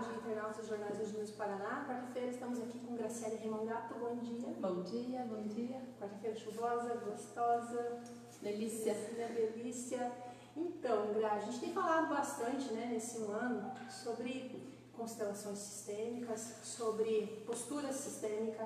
tarde, internautas do Jornais Hoje News Paraná. Quarta-feira estamos aqui com Graciele Remangato. Bom dia. Bom dia, bom dia. Quarta-feira chuvosa, gostosa. Delícia. Delícia. Então, Gra, a gente tem falado bastante, né, nesse ano sobre constelações sistêmicas, sobre postura sistêmica,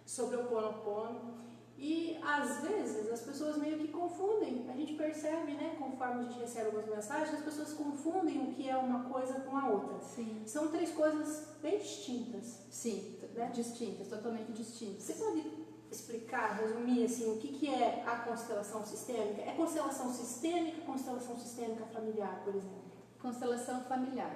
sobre o Ho'oponopono. E às vezes as pessoas meio que confundem, a gente percebe, né, conforme a gente recebe algumas mensagens, as pessoas confundem o que é uma coisa com a outra. Sim. São três coisas bem distintas. Sim, né? Distintas, totalmente distintas. Você pode explicar, resumir assim, o que é a constelação sistêmica? É constelação sistêmica familiar, por exemplo? Constelação familiar.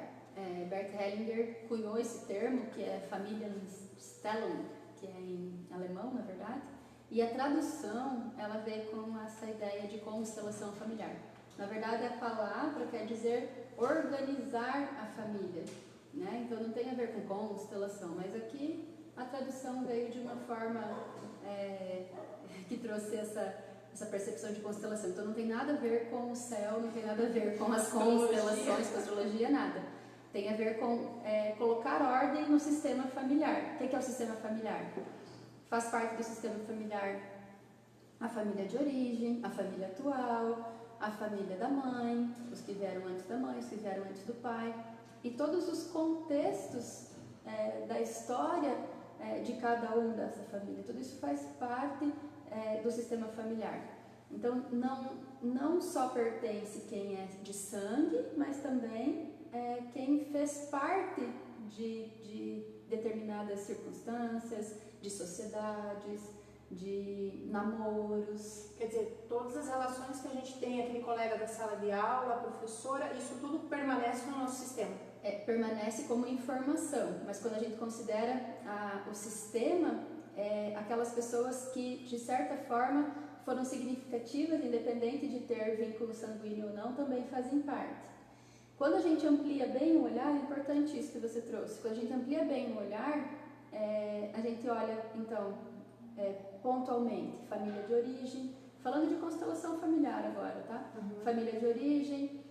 Bert Hellinger cunhou esse termo, que é Familienstellung, que é em alemão, na verdade. E a tradução, ela veio com essa ideia de constelação familiar. Na verdade, a palavra quer dizer organizar a família, né? Então não tem a ver com constelação, mas aqui a tradução veio de uma forma que trouxe essa percepção de constelação. Então não tem nada a ver com o céu, não tem nada a ver com as constelações, com astrologia, nada. Tem a ver com colocar ordem no sistema familiar. O que é o sistema familiar? Faz parte do sistema familiar a família de origem, a família atual, a família da mãe, os que vieram antes da mãe, os que vieram antes do pai, e todos os contextos da história de cada um dessa família. Tudo isso faz parte do sistema familiar. Então, não só pertence quem é de sangue, mas também quem fez parte de determinadas circunstâncias, de sociedades, de namoros. Quer dizer, todas as relações que a gente tem, aquele colega da sala de aula, a professora, isso tudo permanece no nosso sistema? Permanece como informação, mas quando a gente considera o sistema, aquelas pessoas que, de certa forma, foram significativas, independente de ter vínculo sanguíneo ou não, também fazem parte. Quando a gente amplia bem o olhar, é importante isso que você trouxe, quando a gente amplia bem o olhar, a gente olha, então, pontualmente, família de origem, falando de constelação familiar agora, tá? Uhum. Família de origem,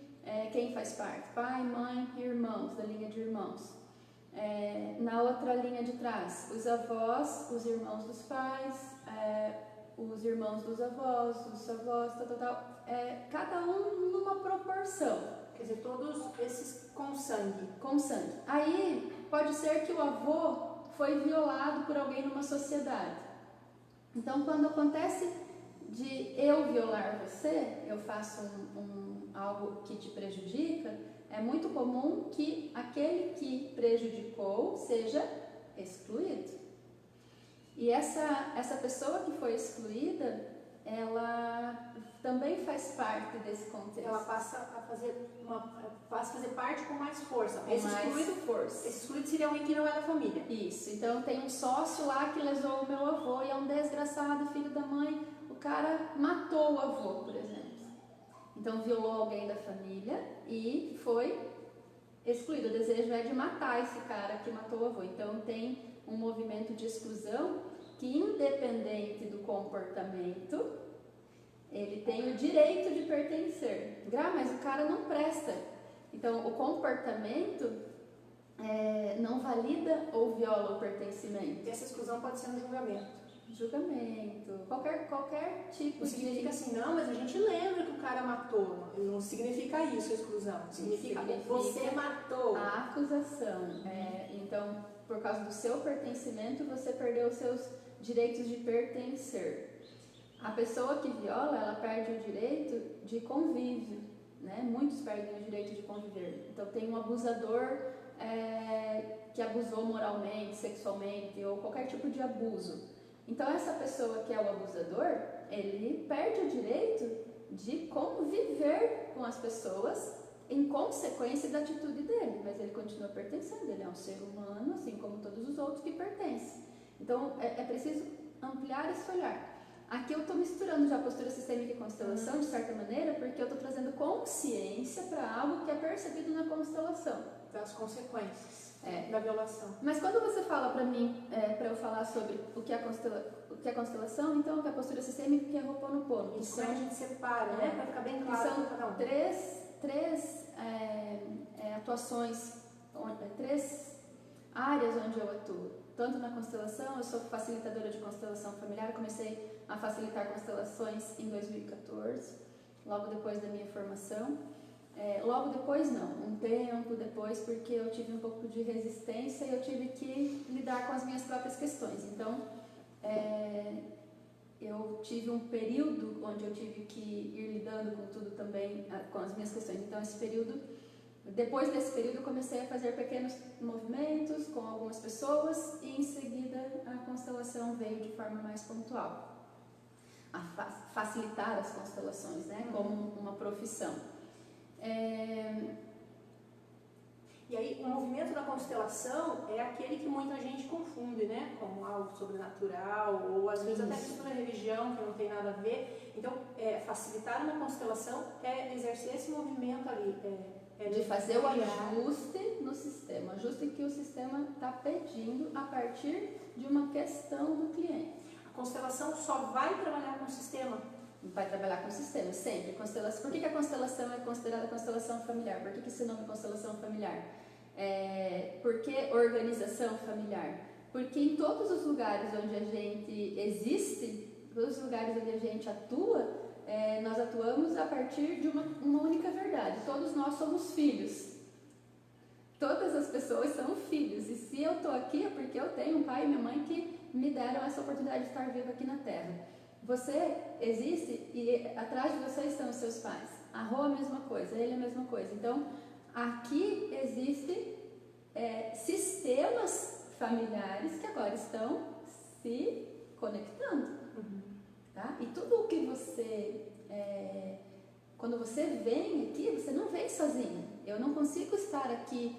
quem faz parte? Pai, mãe, irmãos, da linha de irmãos. Na outra linha de trás, os avós, os irmãos dos pais, os irmãos dos avós, os avós, tal. Cada um numa proporção. Quer dizer, todos esses com sangue. Com sangue. Aí pode ser que o avô foi violado por alguém numa sociedade. Então, quando acontece de eu violar você, eu faço algo que te prejudica, é muito comum que aquele que prejudicou seja excluído. E essa pessoa que foi excluída, ela também faz parte desse contexto. Ela passa a fazer parte com mais força. Esse excluído seria alguém que não é da família. Isso. Então tem um sócio lá que lesou o meu avô e é um desgraçado, filho da mãe. O cara matou o avô, por exemplo. Então violou alguém da família e foi excluído. O desejo é de matar esse cara que matou o avô. Então tem um movimento de exclusão que, independente do comportamento, ele tem o direito de pertencer. Mas o cara não presta. Então, o comportamento não valida ou viola o pertencimento. E essa exclusão pode ser no julgamento. Qualquer tipo não significa assim, não, mas a gente lembra que o cara matou. Não significa isso a exclusão. Significa você matou. A acusação. Então, por causa do seu pertencimento, você perdeu os seus direitos de pertencer. A pessoa que viola, ela perde o direito de convívio, né? Muitos perdem o direito de conviver. Então tem um abusador que abusou moralmente, sexualmente ou qualquer tipo de abuso. Então essa pessoa que é o abusador, ele perde o direito de conviver com as pessoas em consequência da atitude dele, mas ele continua pertencendo, ele é um ser humano, assim como todos os outros que pertencem. Então é preciso ampliar esse olhar. Aqui eu estou misturando já postura sistêmica e constelação, de certa maneira, porque eu estou trazendo consciência para algo que é percebido na constelação. Das consequências da violação. Mas quando você fala para mim, para eu falar sobre o que é constelação, então o que é postura sistêmica e o que é Ho'oponopono. Isso a gente separa, né? Para ficar bem claro para cada um. Três atuações três áreas onde eu atuo. Tanto na constelação, eu sou facilitadora de constelação familiar, comecei a facilitar constelações em 2014, logo depois da minha formação. Logo depois não, um tempo depois, porque eu tive um pouco de resistência e eu tive que lidar com as minhas próprias questões. Então, eu tive um período onde eu tive que ir lidando com tudo também, com as minhas questões. Então, depois desse período, eu comecei a fazer pequenos movimentos com algumas pessoas e, em seguida, a constelação veio de forma mais pontual. A facilitar as constelações, né, como uma profissão. E aí, o movimento da constelação é aquele que muita gente confunde, né, com algo sobrenatural, ou às vezes até mesmo na religião, que não tem nada a ver. Então, facilitar uma constelação é exercer esse movimento ali, de fazer o ajuste no sistema, ajuste que o sistema está pedindo a partir de uma questão do cliente. A constelação só vai trabalhar com o sistema? Vai trabalhar com o sistema, sempre. Constelação. Por que a constelação é considerada constelação familiar? Por que esse nome é constelação familiar? Por que organização familiar? Porque em todos os lugares onde a gente existe, todos os lugares onde a gente atua, nós atuamos a partir de uma única verdade. Todos nós somos filhos. Todas as pessoas são filhos. E se eu estou aqui é porque eu tenho um pai e minha mãe que me deram essa oportunidade de estar viva aqui na Terra. Você existe e atrás de você estão os seus pais. A Rô a mesma coisa, ele a mesma coisa. Então, aqui existem sistemas familiares que agora estão se conectando. Tá? E tudo o que você... quando você vem aqui, você não vem sozinho. Eu não consigo estar aqui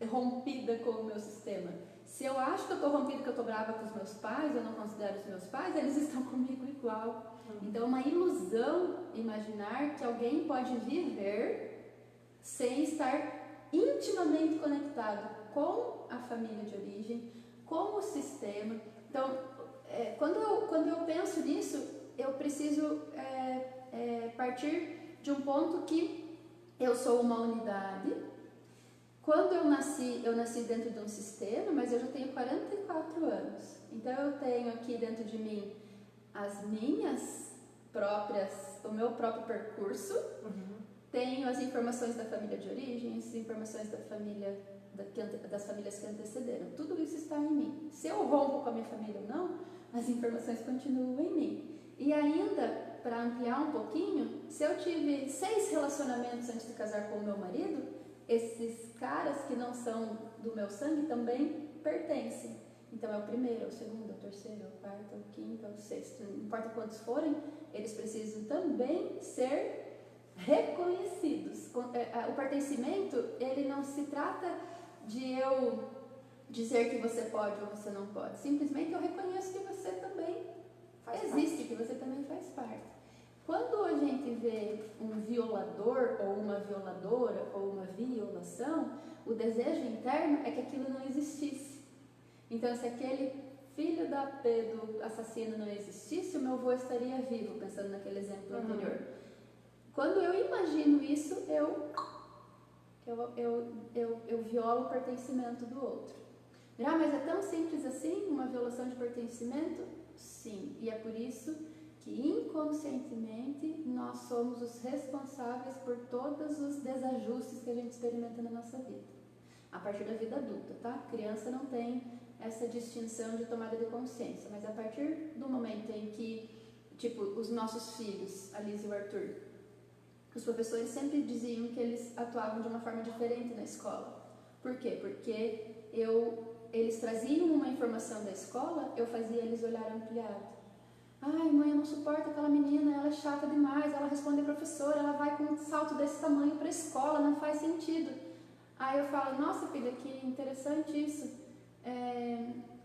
rompida com o meu sistema. Se eu acho que eu estou rompida, que eu estou brava com os meus pais, eu não considero os meus pais, eles estão comigo igual. Então é uma ilusão imaginar que alguém pode viver sem estar intimamente conectado com a família de origem, com o sistema. Então, quando eu penso nisso, eu preciso partir de um ponto que eu sou uma unidade. Quando eu nasci dentro de um sistema, mas eu já tenho 44 anos. Então eu tenho aqui dentro de mim as minhas próprias, o meu próprio percurso. Tenho as informações da família de origem, as informações das famílias que antecederam. Tudo isso está em mim. Se eu rompo com a minha família ou não, as informações continuam em mim. E ainda, para ampliar um pouquinho, se eu tive 6 relacionamentos antes de casar com o meu marido, esses caras que não são do meu sangue também pertencem. Então é o primeiro, é o segundo, é o terceiro, é o quarto, é o quinto, é o sexto. Não importa quantos forem, eles precisam também ser reconhecidos. O pertencimento, ele não se trata de eu dizer que você pode ou você não pode. Simplesmente eu reconheço que você também existe, que você também faz parte. Quando a gente vê um violador ou uma violadora ou uma violação, o desejo interno é que aquilo não existisse. Então, se aquele filho do assassino não existisse, o meu avô estaria vivo, pensando naquele exemplo anterior. Quando eu imagino isso, eu violo o pertencimento do outro. Mas é tão simples assim, uma violação de pertencimento? Sim, e é por isso que inconscientemente nós somos os responsáveis por todos os desajustes que a gente experimenta na nossa vida. A partir da vida adulta, tá? Criança não tem essa distinção de tomada de consciência, mas a partir do momento em que, os nossos filhos, a Liz e o Arthur, os professores sempre diziam que eles atuavam de uma forma diferente na escola. Por quê? Porque eles traziam uma informação da escola, eu fazia eles olhar ampliado. Ai, mãe, eu não suporto aquela menina, ela é chata demais, ela responde a professora, ela vai com um salto desse tamanho para a escola, não faz sentido. Aí eu falo, nossa filha, que interessante isso.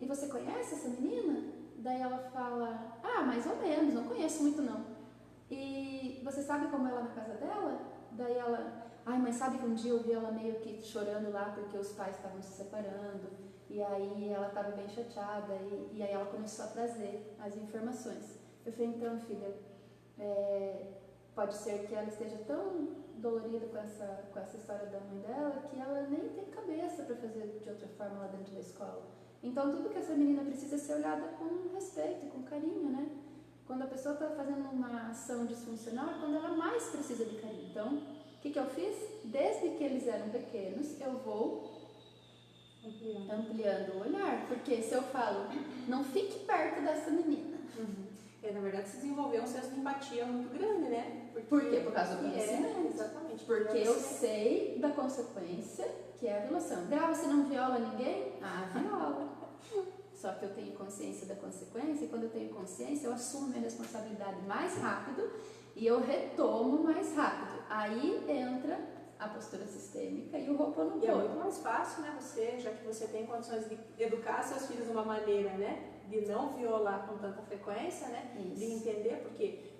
E você conhece essa menina? Daí ela fala, mais ou menos, não conheço muito não. E você sabe como ela é na casa dela? Daí ela, mas sabe que um dia eu vi ela meio que chorando lá porque os pais estavam se separando. E aí ela estava bem chateada e aí ela começou a trazer as informações. Eu falei, então filha, pode ser que ela esteja tão dolorida com essa história da mãe dela que ela nem tem de outra forma lá dentro da escola. Então, tudo que essa menina precisa é ser olhada com respeito, com carinho, né? Quando a pessoa está fazendo uma ação disfuncional, é quando ela mais precisa de carinho. Então, o que eu fiz? Desde que eles eram pequenos, eu vou ampliando o olhar. Porque se eu falo, não fique perto dessa menina. Na verdade, se desenvolveu um senso de empatia muito grande, né? Por quê? Por causa do conhecimento. Exatamente. Porque eu sei da consequência, que é a violação. Você não viola ninguém? Viola. Só que eu tenho consciência da consequência, e quando eu tenho consciência, eu assumo minha responsabilidade mais rápido e eu retomo mais rápido. Aí entra a postura sistêmica e o Ho'oponopono. E é muito mais fácil, né? Já que você tem condições de educar seus filhos de uma maneira, né? De não violar com tanta frequência, né? Isso. De entender, porque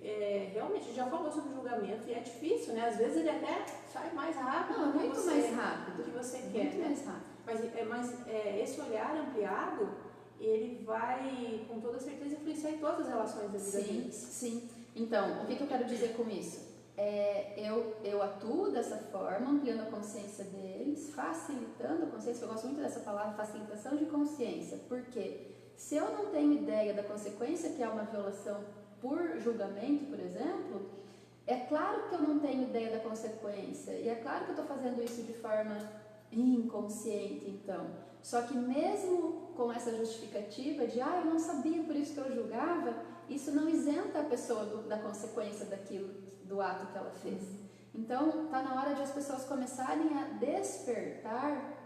realmente a gente já falou sobre julgamento e é difícil, né? Às vezes ele até sai mais rápido do que você muito quer, né? Mais rápido. Mas esse olhar ampliado, ele vai com toda certeza influenciar em todas as relações da vida deles. Sim. Então, o que eu quero dizer com isso? Eu atuo dessa forma, ampliando a consciência deles, facilitando a consciência. Eu gosto muito dessa palavra, facilitação de consciência. Por quê? Se eu não tenho ideia da consequência que é uma violação por julgamento, por exemplo, é claro que eu não tenho ideia da consequência. E é claro que eu estou fazendo isso de forma inconsciente, então. Só que mesmo com essa justificativa de eu não sabia, por isso que eu julgava, isso não isenta a pessoa da consequência daquilo, do ato que ela fez. Então, está na hora de as pessoas começarem a despertar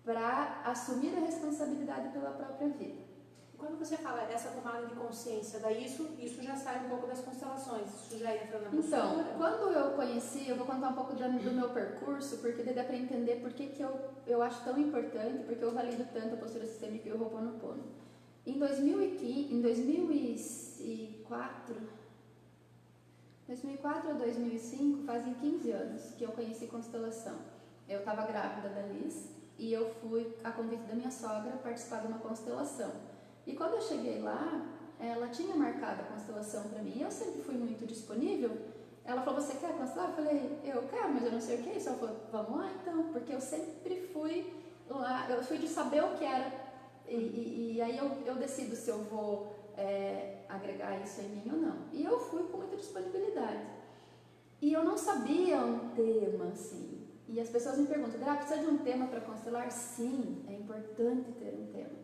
para assumir a responsabilidade pela própria vida. Quando você fala essa tomada de consciência, daí isso já sai um pouco das constelações, isso já entra na postura? Então, quando eu conheci, eu vou contar um pouco do meu percurso, porque dá para entender por que eu acho tão importante, porque eu valido tanto a postura sistêmica e o Ho'oponopono. Em 2004 a 2005, fazem 15 anos que eu conheci constelação. Eu estava grávida da Liz e eu fui, a convite da minha sogra, participar de uma constelação. E quando eu cheguei lá, ela tinha marcado a constelação para mim. Eu sempre fui muito disponível. Ela falou, você quer constelar? Eu falei, eu quero, mas eu não sei o que é isso. Ela falou, vamos lá então, porque eu sempre fui lá, eu fui de saber o que era. E aí eu decido se eu vou agregar isso em mim ou não. E eu fui com muita disponibilidade. E eu não sabia um tema assim. E as pessoas me perguntam, precisa de um tema para constelar? Sim, é importante ter um tema.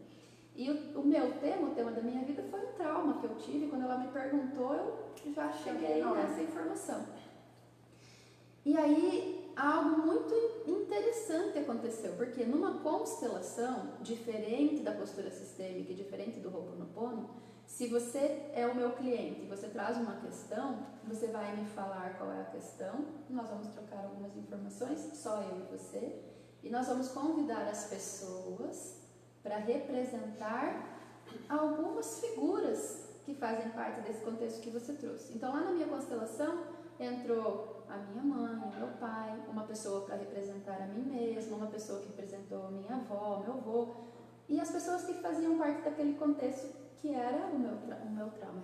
E o meu tema, o tema da minha vida, foi um trauma que eu tive. Quando ela me perguntou, eu já cheguei nessa informação. E aí, algo muito interessante aconteceu, porque numa constelação, diferente da postura sistêmica e diferente do Ho'oponopono, se você é o meu cliente e você traz uma questão, você vai me falar qual é a questão, nós vamos trocar algumas informações, só eu e você, e nós vamos convidar as pessoas para representar algumas figuras que fazem parte desse contexto que você trouxe. Então, lá na minha constelação, entrou a minha mãe, o meu pai, uma pessoa para representar a mim mesma, uma pessoa que representou a minha avó, meu avô, e as pessoas que faziam parte daquele contexto que era o meu trauma,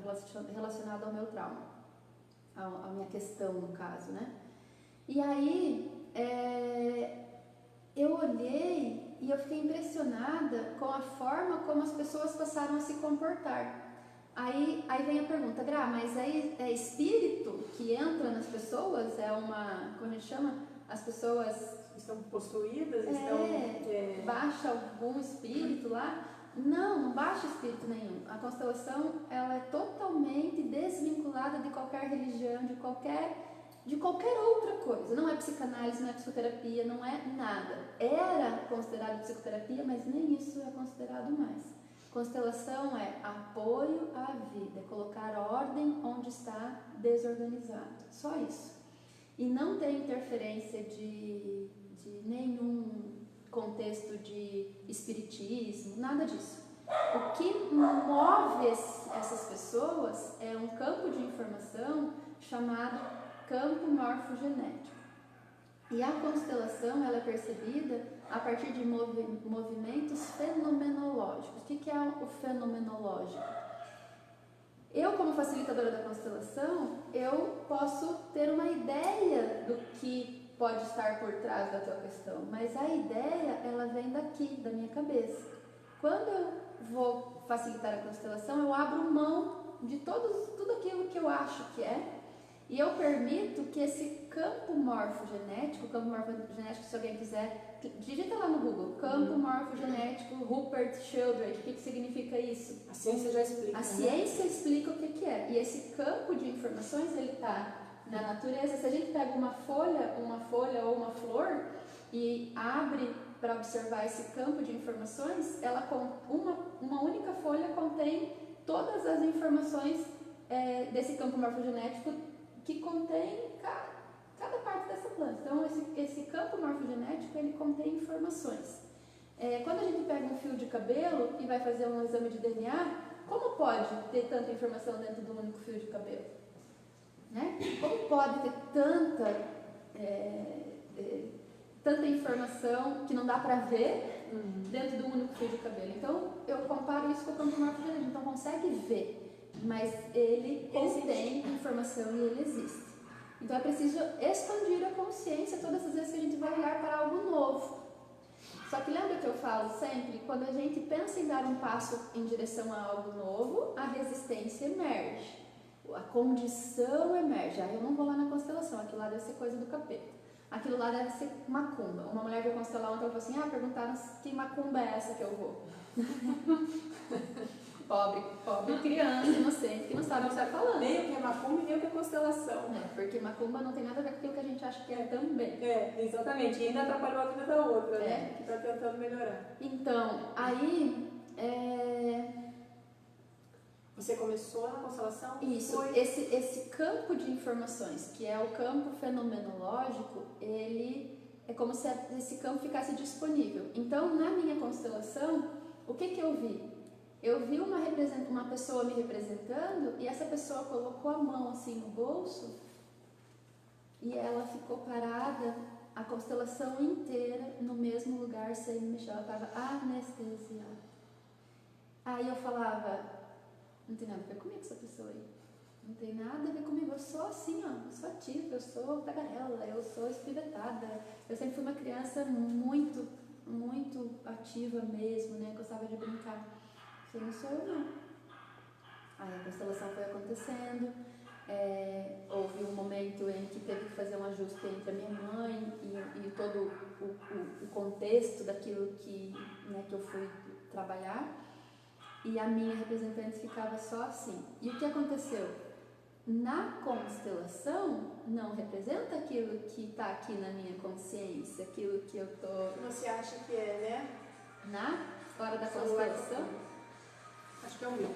relacionado ao meu trauma, a minha questão, no caso, né? E aí, eu olhei e eu fiquei impressionada com a forma como as pessoas passaram a se comportar. Aí vem a pergunta, mas aí é espírito que entra nas pessoas? Como a gente chama? As pessoas estão possuídas? Baixa algum espírito lá? Não baixa espírito nenhum. A constelação, ela é totalmente desvinculada de qualquer religião, de qualquer outra coisa. Não é psicanálise, não é psicoterapia, não é nada. Era considerado psicoterapia, mas nem isso é considerado mais. Constelação é apoio à vida, é colocar ordem onde está desorganizado. Só isso. E não tem interferência de nenhum contexto de espiritismo, nada disso. O que move essas pessoas é um campo de informação chamado campo morfogenético. E a constelação, ela é percebida a partir de movimentos fenomenológicos. O que é o fenomenológico? Eu, como facilitadora da constelação, eu posso ter uma ideia do que pode estar por trás da tua questão, mas a ideia, ela vem daqui, da minha cabeça. Quando eu vou facilitar a constelação, eu abro mão de tudo aquilo que eu acho que é, e eu permito que esse campo morfogenético, se alguém quiser, digita lá no Google, campo morfogenético Rupert Sheldrake, o que significa isso? A ciência já explica. A ciência explica o que é, e esse campo de informações, ele está na natureza. Se a gente pega uma folha ou uma flor e abre para observar esse campo de informações, ela com uma única folha contém todas as informações desse campo morfogenético que contém cada parte dessa planta. Então, esse campo morfogenético, ele contém informações. Quando a gente pega um fio de cabelo e vai fazer um exame de DNA, como pode ter tanta informação dentro de um único fio de cabelo? Né? Como pode ter tanta informação que não dá para ver dentro de um único fio de cabelo? Então, eu comparo isso com o campo morfogenético. Então, consegue ver, mas ele contém informação e ele existe. Então, é preciso expandir a consciência todas as vezes que a gente vai olhar para algo novo. Só que lembra que eu falo sempre, quando a gente pensa em dar um passo em direção a algo novo, a resistência emerge. A condição emerge. Aí eu não vou lá na constelação, aquilo lá deve ser coisa do capeta. Aquilo lá deve ser macumba. Uma mulher veio constelar ontem e falou assim, perguntaram que macumba é essa que eu vou. pobre criança, inocente, que não sabe o que está falando. Nem o que é macumba e nem o que é constelação. Porque macumba não tem nada a ver com aquilo que a gente acha que é também. Exatamente. E ainda atrapalhou a vida da outra, né? Que está tentando melhorar. Então, aí... Você começou na constelação? Isso, esse campo de informações, que é o campo fenomenológico, ele é como se esse campo ficasse disponível. Então, na minha constelação, o que eu vi? Eu vi uma pessoa me representando e essa pessoa colocou a mão assim no bolso e ela ficou parada a constelação inteira no mesmo lugar sem mexer. Ela estava anestesiada. Aí eu falava... Não tem nada a ver comigo essa pessoa aí. Não tem nada a ver comigo. Eu sou assim, eu sou ativa, eu sou tagarela, eu sou espivetada. Eu sempre fui uma criança muito, muito ativa mesmo, né? Gostava de brincar. Isso não sou eu, não. Aí a constelação foi acontecendo. Houve um momento em que teve que fazer um ajuste entre a minha mãe e todo o contexto daquilo que eu fui trabalhar. E a minha representante ficava só assim. E o que aconteceu? Na constelação, não representa aquilo que está aqui na minha consciência, aquilo que eu estou... Você acha que é, né? Na hora da constelação? Acho que é o meu.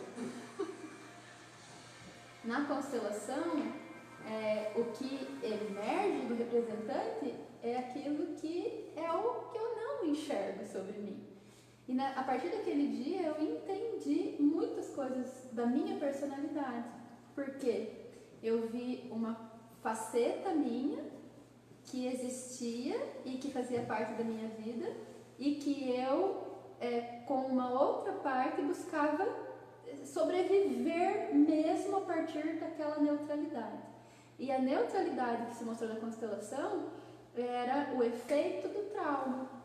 Na constelação, o que emerge do representante é aquilo que é o que eu não enxergo sobre mim. E a partir daquele dia eu entendi muitas coisas da minha personalidade. Porque eu vi uma faceta minha que existia e que fazia parte da minha vida e que eu, com uma outra parte, buscava sobreviver mesmo a partir daquela neutralidade. E a neutralidade que se mostrou na constelação era o efeito do trauma.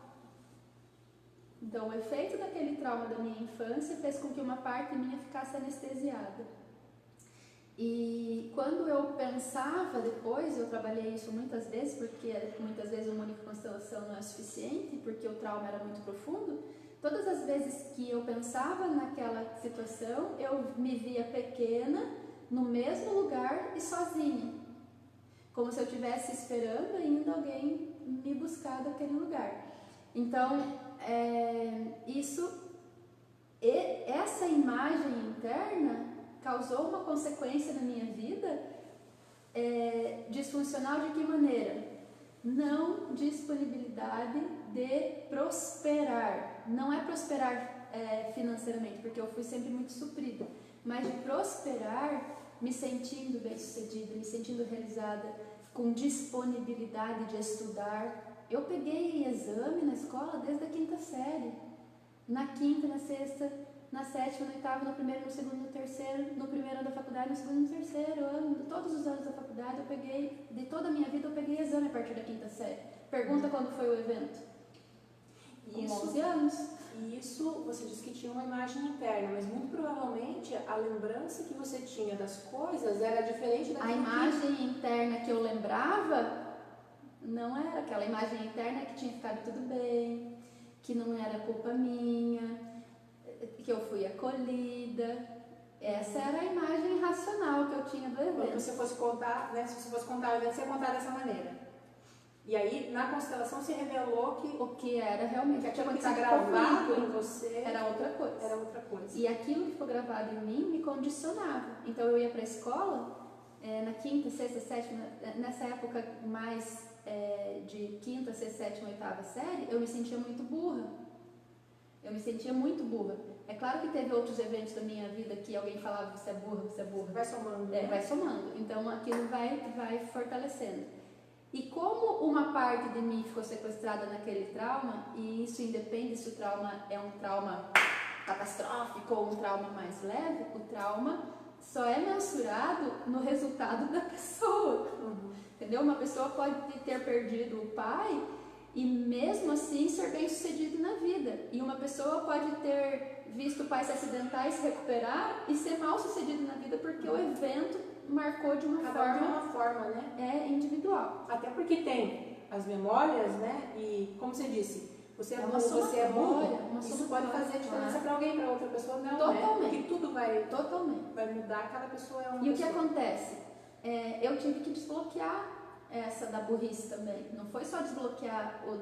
Então, o efeito daquele trauma da minha infância fez com que uma parte minha ficasse anestesiada. E quando eu pensava depois, eu trabalhei isso muitas vezes, porque muitas vezes uma única constelação não é suficiente, porque o trauma era muito profundo. Todas as vezes que eu pensava naquela situação, eu me via pequena, no mesmo lugar e sozinha. Como se eu estivesse esperando ainda alguém me buscar daquele lugar. Então, essa imagem interna causou uma consequência na minha vida disfuncional de que maneira? Não disponibilidade de prosperar. Não é prosperar financeiramente, porque eu fui sempre muito suprida, mas de prosperar me sentindo bem-sucedida, me sentindo realizada, com disponibilidade de estudar. Eu peguei exame na escola desde a 5ª série. Na 5ª, na 6ª, na sétima, no oitavo, no primeiro, no segundo, no terceiro, no primeiro ano da faculdade, no segundo, no terceiro ano, todos os anos da faculdade eu peguei, de toda a minha vida eu peguei exame a partir da quinta série. Pergunta quando foi o evento. Com 11 anos. E isso, você disse que tinha uma imagem interna, mas muito provavelmente a lembrança que você tinha das coisas era diferente daquilo. A imagem interna que eu lembrava não era aquela imagem interna que tinha ficado tudo bem, que não era culpa minha, que eu fui acolhida. Essa era a imagem racional que eu tinha do evento. Quando você fosse contar, né, se você fosse contar o evento, você ia contar dessa maneira. E aí, na constelação, se revelou que o que era realmente, que aquilo que está gravado em você era outra coisa. Era outra coisa. E aquilo que ficou gravado em mim me condicionava. Então eu ia para a escola, na quinta, sexta, sétima, nessa época mais de quinta, sexta, sétima, oitava série, eu me sentia muito burra. É claro que teve outros eventos da minha vida que alguém falava, você é burra, você é burra. Vai somando. Né? Vai somando. Então aquilo vai fortalecendo. E como uma parte de mim ficou sequestrada naquele trauma, e isso independe se o trauma é um trauma catastrófico ou um trauma mais leve, o trauma só é mensurado no resultado da pessoa. Entendeu? Uma pessoa pode ter perdido o pai e mesmo assim ser bem sucedido na vida. E uma pessoa pode ter visto o pai se acidentar e se recuperar e ser mal sucedido na vida porque o evento marcou de uma forma, né? Individual. Até porque tem as memórias, né? E como você disse, você é burro, você é burro. Isso pode fazer diferença para alguém, para outra pessoa não, totalmente. Né? Porque tudo vai mudar, cada pessoa é uma E pessoa. o que acontece? Eu tive que desbloquear essa da burrice também. Não foi só desbloquear o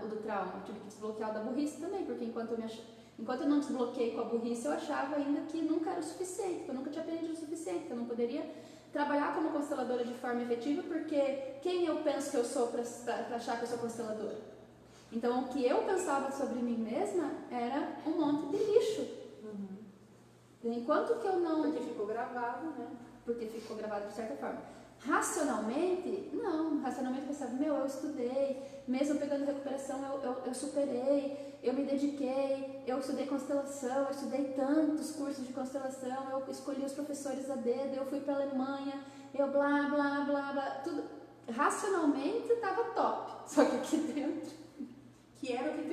do trauma, eu tive que desbloquear o da burrice também, porque enquanto eu não desbloqueei com a burrice, eu achava ainda que nunca era o suficiente, que eu nunca tinha aprendido o suficiente, que eu não poderia trabalhar como consteladora de forma efetiva, porque quem eu penso que eu sou para achar que eu sou consteladora? Então, o que eu pensava sobre mim mesma era um monte de lixo. Enquanto que eu não... Porque ficou gravado, né? Porque ficou gravado de certa forma. Racionalmente, não. Racionalmente eu pensava, eu estudei, mesmo pegando recuperação, eu superei, eu me dediquei, eu estudei constelação, eu estudei tantos cursos de constelação, eu escolhi os professores a dedo, eu fui para a Alemanha, eu blá, blá, blá, blá, tudo. Racionalmente estava top, só que aqui dentro... Que era o que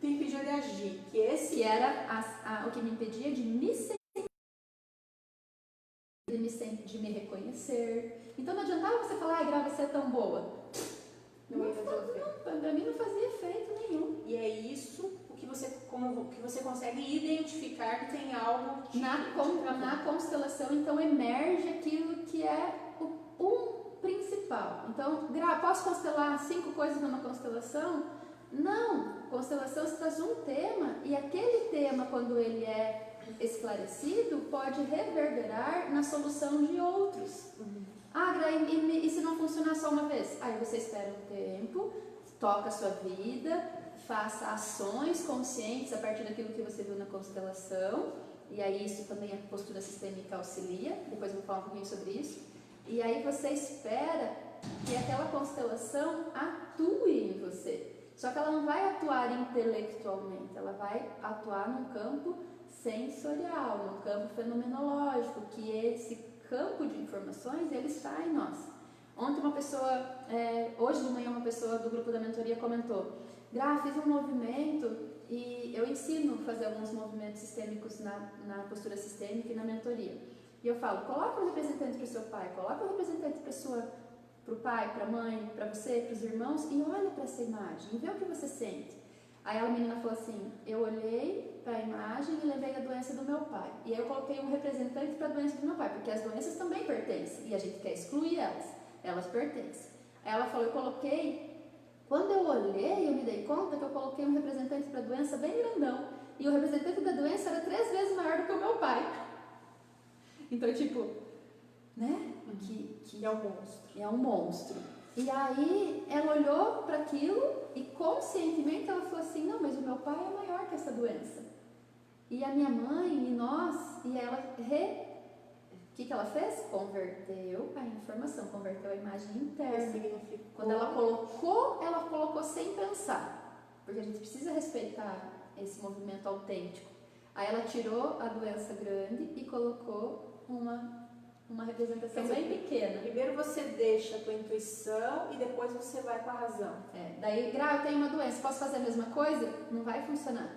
te impedia de agir, que era o que me impedia de me sentir, de me reconhecer. Então não adiantava você falar, Gra, você é tão boa. Para mim não fazia efeito nenhum. E é isso que você consegue identificar que tem algo na constelação, então emerge aquilo que é o principal. Então, Gra, posso constelar 5 coisas numa constelação? Não, constelação se traz um tema e aquele tema, quando ele é esclarecido, pode reverberar na solução de outros. Gra, e se não funcionar só uma vez? Aí você espera um tempo, toca a sua vida, faça ações conscientes a partir daquilo que você viu na constelação, e aí isso também a postura sistêmica auxilia, depois eu vou falar um pouquinho sobre isso, e aí você espera que aquela constelação atue em você. Só que ela não vai atuar intelectualmente, ela vai atuar num campo sensorial, num campo fenomenológico, que esse campo de informações, ele está em nós. Ontem uma pessoa, hoje de manhã uma pessoa do grupo da mentoria comentou, Gra, fiz um movimento e eu ensino a fazer alguns movimentos sistêmicos na postura sistêmica e na mentoria. E eu falo, coloca um representante para o seu pai, coloca um representante para o pai, para a mãe, para você, para os irmãos, e olha para essa imagem e vê o que você sente. Aí a menina falou assim, eu olhei para a imagem e lembrei da doença do meu pai. E aí eu coloquei um representante para a doença do meu pai, porque as doenças também pertencem, e a gente quer excluir elas pertencem. Aí ela falou, eu coloquei, quando eu olhei, eu me dei conta que eu coloquei um representante para a doença bem grandão, e o representante da doença era 3 vezes maior do que o meu pai. Então, tipo, né? Que é um monstro. É um monstro. E aí ela olhou para aquilo e conscientemente ela falou assim, não, mas o meu pai é maior que essa doença. E a minha mãe e nós, e ela o que ela fez? Converteu a informação, converteu a imagem interna. Quando ela colocou sem pensar. Porque a gente precisa respeitar esse movimento autêntico. Aí ela tirou a doença grande e colocou uma representação bem pequena. Primeiro você deixa a tua intuição e depois você vai com a razão. Daí, eu tenho uma doença, posso fazer a mesma coisa? Não vai funcionar.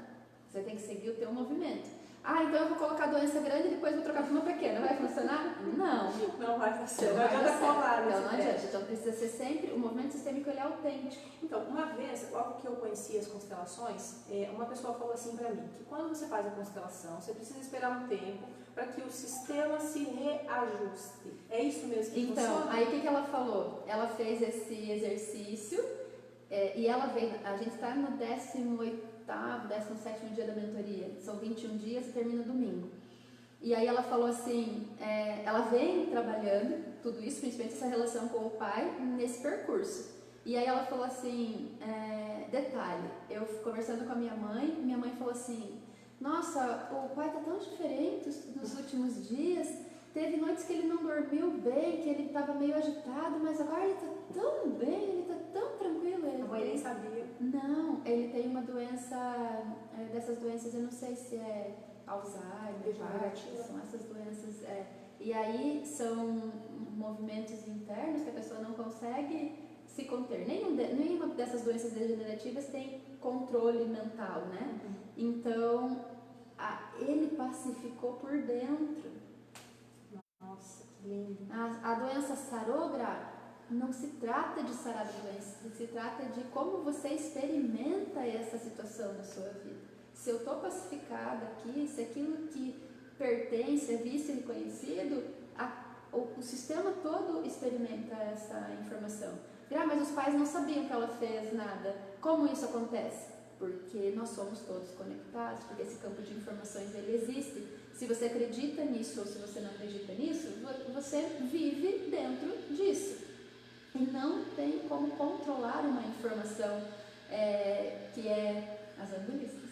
Você tem que seguir o teu movimento. Então eu vou colocar a doença grande e depois vou trocar por uma pequena. Vai funcionar? Não. Não vai funcionar. Não adianta colar. Não adianta. Então precisa ser sempre, o movimento sistêmico ele é autêntico. Então, uma vez, logo que eu conheci as constelações, uma pessoa falou assim pra mim, que quando você faz a constelação, você precisa esperar um tempo para que o sistema se reajuste. É isso mesmo que funciona? Então, aí o que ela falou? Ela fez esse exercício e ela veio, a gente está no 18º, 17º dia da mentoria, são 21 dias e termina domingo. E aí ela falou assim, ela vem trabalhando tudo isso, principalmente essa relação com o pai, nesse percurso. E aí ela falou assim, detalhe, eu conversando com a minha mãe falou assim, nossa, o pai tá tão diferente nos últimos dias, teve noites que ele não dormiu bem, que ele estava meio agitado, mas agora ele tá tão bem, ele tá tão tranquilo. A mãe nem sabia. Não, ele tem uma doença, dessas doenças, eu não sei se é Alzheimer, são essas doenças, e aí são movimentos internos que a pessoa não consegue se conter. Nenhuma dessas doenças degenerativas tem controle mental, né? Então, ele pacificou por dentro. Nossa, que lindo. A doença sarou, não se trata de sarar a doença, se trata de como você experimenta essa situação na sua vida. Se eu estou pacificada aqui, se aquilo que pertence, é visto e reconhecido, o sistema todo experimenta essa informação. Mas os pais não sabiam que ela fez nada. Como isso acontece? Porque nós somos todos conectados, porque esse campo de informações ele existe. Se você acredita nisso ou se você não acredita nisso, você vive dentro disso. E não tem como controlar uma informação que é as angulistas.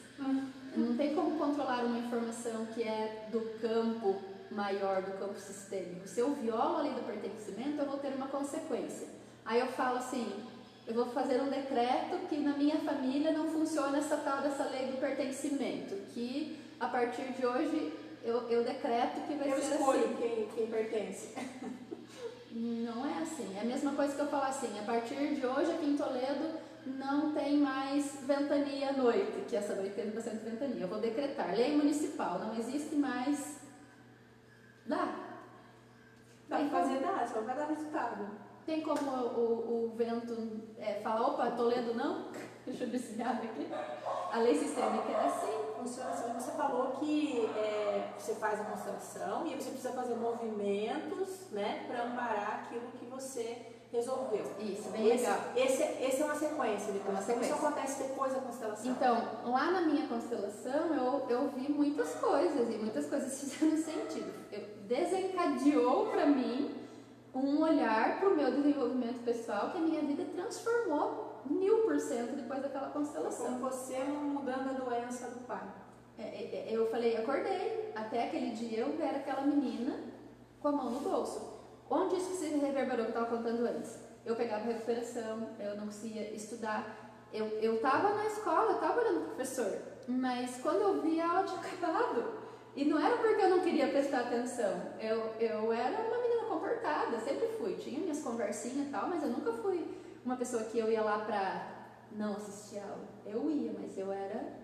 Não tem como controlar uma informação que é do campo maior, do campo sistêmico. Se eu violo a lei do pertencimento, eu vou ter uma consequência. Aí eu falo assim, eu vou fazer um decreto que na minha família não funciona essa tal dessa lei do pertencimento, que a partir de hoje eu decreto que vai ser assim. Eu escolho quem pertence. Não é assim. É a mesma coisa que eu falar assim, a partir de hoje aqui em Toledo não tem mais ventania à noite, que essa noite teve bastante ventania. Eu vou decretar, lei municipal, não existe mais. Dá pra fazer, só vai dar resultado. Tem como o vento falar, opa, Toledo não? Deixa eu desviar daqui. A lei sistêmica é assim. Funciona assim. Você falou que você faz a constelação e você precisa fazer movimentos, né, para amparar aquilo que você resolveu. Isso, bem legal. Esse é uma sequência depois. Então, isso acontece depois da constelação. Então, lá na minha constelação, eu vi muitas coisas e muitas coisas fizeram sentido. Desencadeou para mim um olhar para o meu desenvolvimento pessoal que a minha vida transformou 1000% depois daquela constelação. Como você mudando a doença do pai. Eu falei, acordei, até aquele dia eu era aquela menina com a mão no bolso. Onde isso se reverberou que eu estava contando antes? Eu pegava recuperação, eu não conseguia estudar. Eu estava na escola, eu estava olhando o professor, mas quando eu vi a aula tinha acabado. E não era porque eu não queria prestar atenção, eu era uma menina comportada, sempre fui, tinha minhas conversinhas e tal, mas eu nunca fui uma pessoa que eu ia lá pra não assistir a aula. Eu ia, mas eu era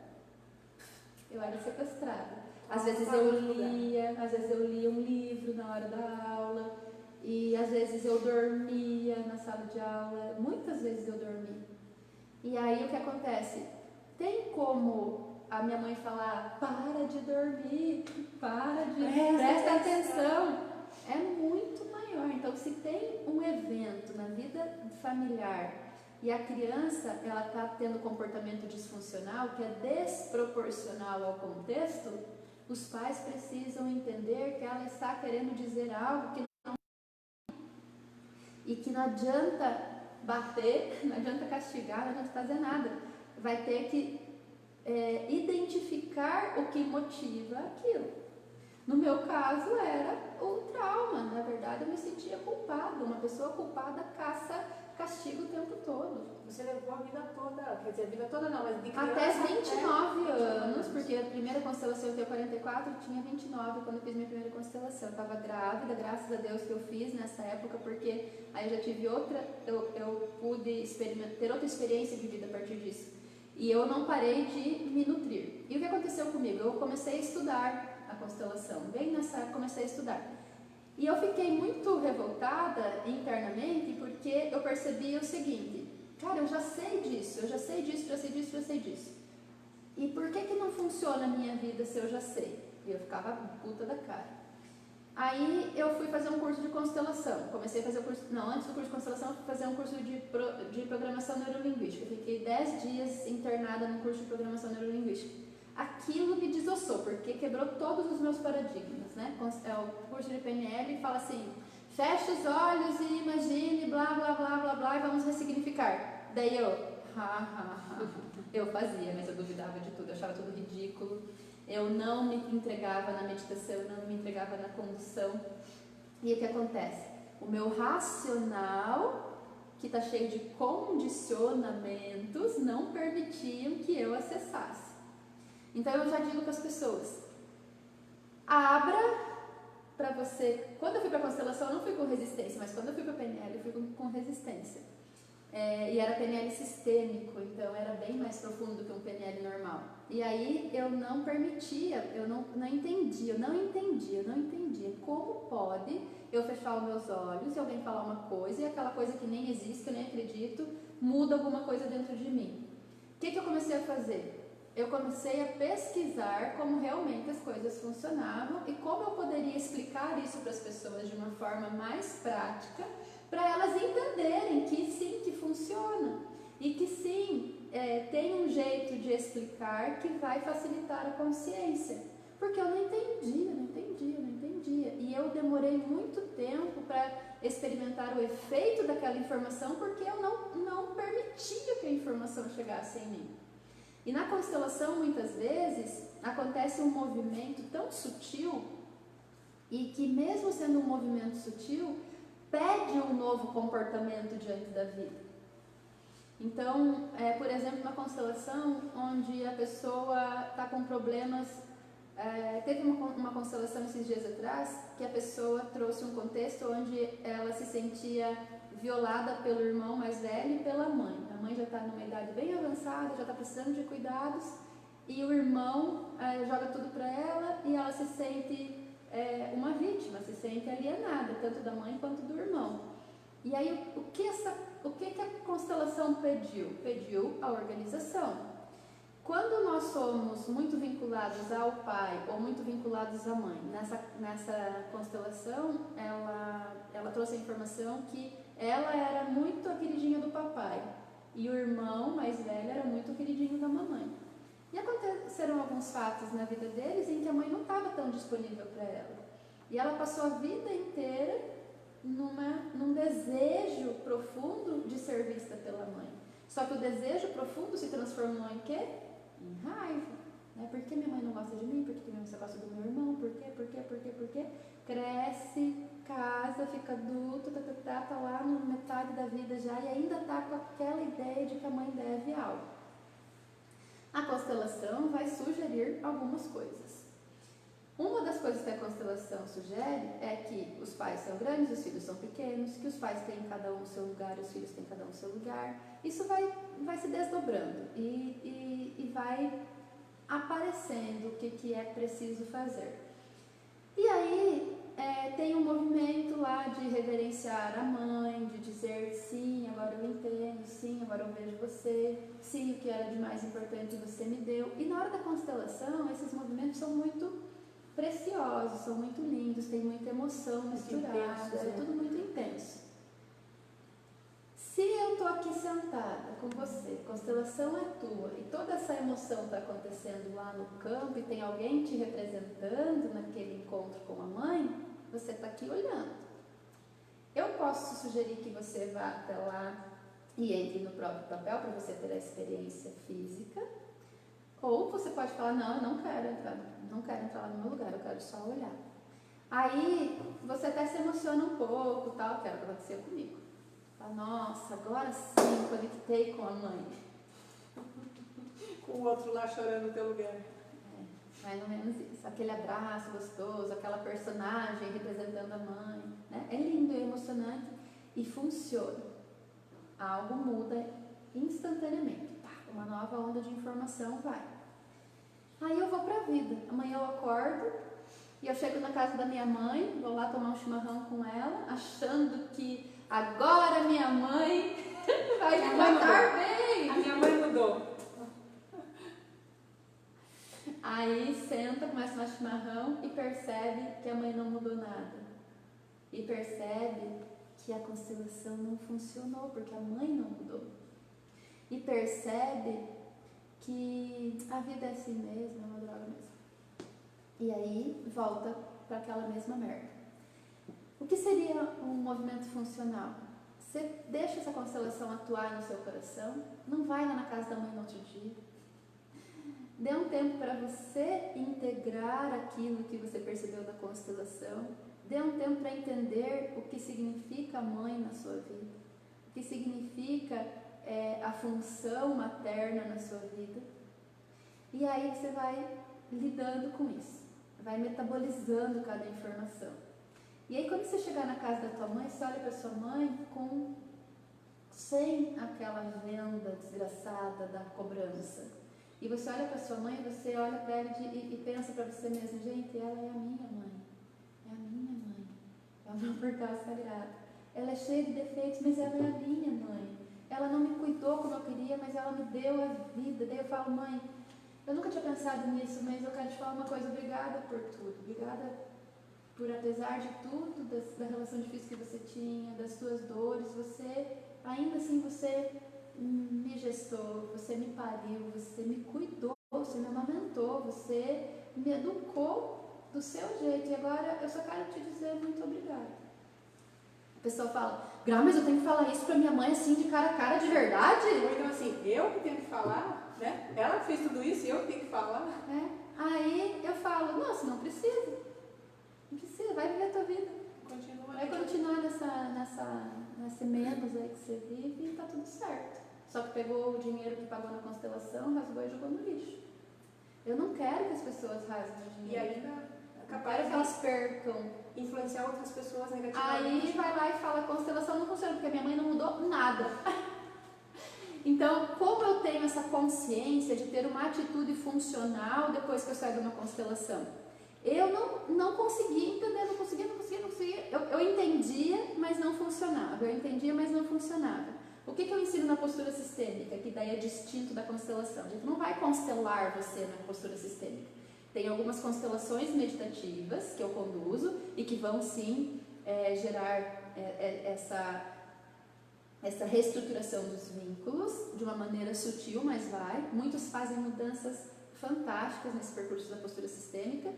sequestrada. Às vezes eu lia um livro na hora da aula, e às vezes eu dormia na sala de aula, muitas vezes eu dormi. E aí o que acontece? Tem como a minha mãe falar, para de dormir, presta atenção. É muito maior. Então, se tem um evento na vida familiar e a criança ela está tendo comportamento disfuncional, que é desproporcional ao contexto, os pais precisam entender que ela está querendo dizer algo que não e que não adianta bater, não adianta castigar, não adianta fazer nada. Vai ter que identificar o que motiva aquilo. No meu caso era o trauma. Na verdade eu me sentia culpada. Uma pessoa culpada caça castigo o tempo todo. Você levou a vida toda, quer dizer, a vida toda não, mas de criança Até 29 anos, anos. porque a primeira constelação eu tenho 44, eu tinha 29 quando eu fiz minha primeira constelação. Eu estava grávida, graças a Deus que eu fiz nessa época, porque aí eu já tive outra, eu pude ter outra experiência de vida a partir disso. E eu não parei de me nutrir. E o que aconteceu comigo? Eu comecei a estudar a constelação, bem nessa época comecei a estudar. E eu fiquei muito revoltada internamente, porque eu percebi o seguinte: cara, eu já sei disso. E por que não funciona a minha vida se eu já sei? E eu ficava puta da cara. Aí eu fui fazer um curso de constelação. Comecei a fazer o curso, não, antes do curso de constelação, eu fui fazer um curso de programação neurolinguística. Eu fiquei 10 dias internada no curso de programação neurolinguística. Aquilo me desossou, porque quebrou todos os meus paradigmas, né? O curso de PNL fala assim: feche os olhos e imagine, blá, blá, blá, blá, blá, e vamos ressignificar. Daí eu fazia, mas eu duvidava de tudo, eu achava tudo ridículo. Eu não me entregava na meditação, eu não me entregava na condução. E o que acontece? O meu racional, que está cheio de condicionamentos, não permitiam que eu acessasse. Então eu já digo para as pessoas: abra para você. Quando eu fui para a constelação, eu não fui com resistência, mas quando eu fui para a PNL, eu fui com resistência. E era PNL sistêmico, então era bem mais profundo do que um PNL normal. E aí eu não permitia, eu não entendia como pode eu fechar os meus olhos e alguém falar uma coisa e aquela coisa que nem existe, que eu nem acredito, muda alguma coisa dentro de mim. O que eu comecei a fazer? Eu comecei a pesquisar como realmente as coisas funcionavam e como eu poderia explicar isso para as pessoas de uma forma mais prática, para elas entenderem que sim, que funciona e que sim, tem um jeito de explicar que vai facilitar a consciência. Porque eu não entendia. E eu demorei muito tempo para experimentar o efeito daquela informação, porque eu não permitia que a informação chegasse em mim. E na constelação, muitas vezes, acontece um movimento tão sutil e que, mesmo sendo um movimento sutil, pede um novo comportamento diante da vida. Então, por exemplo, na constelação, onde a pessoa está com problemas, teve uma constelação esses dias atrás, que a pessoa trouxe um contexto onde ela se sentia violada pelo irmão mais velho e pela mãe. A mãe já está numa idade bem avançada, já está precisando de cuidados, e o irmão joga tudo para ela e ela se sente uma vítima, se sente alienada, tanto da mãe quanto do irmão. E aí, o que a constelação pediu? Pediu a organização. Quando nós somos muito vinculados ao pai ou muito vinculados à mãe, nessa constelação, ela trouxe a informação que ela era muito a queridinha do papai e o irmão mais velho era muito o queridinho da mamãe. E aconteceram alguns fatos na vida deles em que a mãe não estava tão disponível para ela. E ela passou a vida inteira num desejo profundo de ser vista pela mãe. Só que o desejo profundo se transformou em quê? Em raiva. Por que minha mãe não gosta de mim? Por que minha mãe só gosta do meu irmão? Por quê? Cresce, casa, fica adulto, tá lá na metade da vida já e ainda tá com aquela ideia de que a mãe deve algo. A constelação vai sugerir algumas coisas. Uma das coisas que a constelação sugere é que os pais são grandes, os filhos são pequenos, que os pais têm cada um o seu lugar, os filhos têm cada um o seu lugar. Isso vai se desdobrando e vai aparecendo o que é preciso fazer. E aí tem um movimento lá de reverenciar a mãe, de dizer sim, agora eu entendo, sim, agora eu vejo você, sim, o que era de mais importante você me deu. E na hora da constelação, esses movimentos são muito preciosos, são muito lindos, tem muita emoção misturada, é tudo muito intenso. Se eu estou aqui sentada com você, a constelação é tua e toda essa emoção está acontecendo lá no campo e tem alguém te representando naquele encontro com a mãe, você está aqui olhando. Eu posso sugerir que você vá até lá e entre no próprio papel para você ter a experiência física, ou você pode falar, não, eu não quero entrar lá no meu lugar, eu quero só olhar. Aí você até se emociona um pouco, tal, que era o que aconteceu comigo. Fala, nossa, agora sim conectei com a mãe. Com o outro lá chorando no teu lugar. Mais ou menos isso. Aquele abraço gostoso, aquela personagem representando a mãe. Né? É lindo, é emocionante e funciona. Algo muda instantaneamente. Uma nova onda de informação vai. Aí eu vou pra vida. Amanhã eu acordo e eu chego na casa da minha mãe, vou lá tomar um chimarrão com ela, achando que agora minha mãe vai me tratar bem. A minha mãe mudou. Aí senta, começa a tomar chimarrão e percebe que a mãe não mudou nada. E percebe que a constelação não funcionou, porque a mãe não mudou. E percebe que a vida é assim mesmo, é uma droga mesmo. E aí volta para aquela mesma merda. O que seria um movimento funcional? Você deixa essa constelação atuar no seu coração, não vai lá na casa da mãe no outro dia. Dê um tempo para você integrar aquilo que você percebeu da constelação. Dê um tempo para entender o que significa mãe na sua vida, o que significa a função materna na sua vida. E aí você vai lidando com isso, vai metabolizando cada informação. E aí quando você chegar na casa da tua mãe, você olha para sua mãe sem aquela venda desgraçada da cobrança. E você olha para sua mãe, você olha para ela e pensa para você mesmo, gente, ela é a minha mãe. É a minha mãe. É o meu portal sagrado. Ela é cheia de defeitos, mas ela é a minha mãe. Ela não me cuidou como eu queria, mas ela me deu a vida. Daí eu falo, mãe, eu nunca tinha pensado nisso, mas eu quero te falar uma coisa. Obrigada por tudo. Obrigada por, apesar de tudo, da relação difícil que você tinha, das suas dores, ainda assim, você me gestou, você me pariu, você me cuidou, você me amamentou, você me educou do seu jeito. E agora eu só quero te dizer muito obrigada. A pessoa fala, Gra, mas eu tenho que falar isso pra minha mãe assim, de cara a cara, de verdade? Ou então assim, eu que tenho que falar, né? Ela fez tudo isso e eu que tenho que falar. Aí eu falo, nossa, não precisa. Não precisa, vai viver a tua vida. Vai continuar nesse menos aí que você vive e tá tudo certo. Só que pegou o dinheiro que pagou na constelação, rasgou e jogou no lixo. Eu não quero que as pessoas rasguem o dinheiro. E ainda capaz que elas percam. Influenciar outras pessoas negativamente. Aí vai lá e fala, a constelação não funciona, porque a minha mãe não mudou nada. Então, como eu tenho essa consciência de ter uma atitude funcional depois que eu saio de uma constelação? Eu não consegui entender, não conseguia. Eu entendia, mas não funcionava. O que eu ensino na postura sistêmica, que daí é distinto da constelação? A gente não vai constelar você na postura sistêmica. Tem algumas constelações meditativas que eu conduzo e que vão sim gerar essa reestruturação dos vínculos de uma maneira sutil, mas vai. Muitos fazem mudanças fantásticas nesse percurso da postura sistêmica,